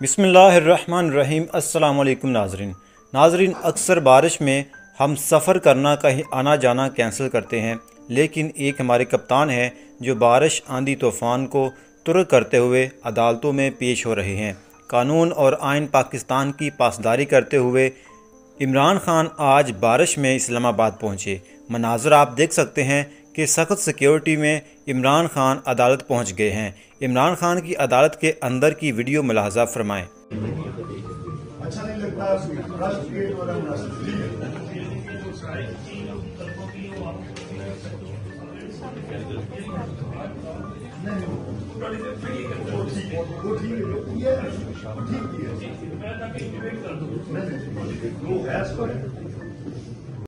बिस्मिल्लाहिर्रहमानिर्रहीम। अस्सलाम वालेकुम नाज़रीन, अक्सर बारिश में हम सफ़र करना, कहीं आना जाना कैंसिल करते हैं, लेकिन एक हमारे कप्तान हैं जो बारिश, आंधी, तूफ़ान को तुर्क करते हुए अदालतों में पेश हो रहे हैं। कानून और आइन पाकिस्तान की पासदारी करते हुए इमरान खान आज बारिश में इस्लामाबाद पहुँचे। मनाज़र आप देख सकते हैं कि सख्त सिक्योरिटी में इमरान खान अदालत पहुंच गए हैं। इमरान खान की अदालत के अंदर की वीडियो मुलाहजा फरमाएं। अच्छा नहीं लगता वो ठीक है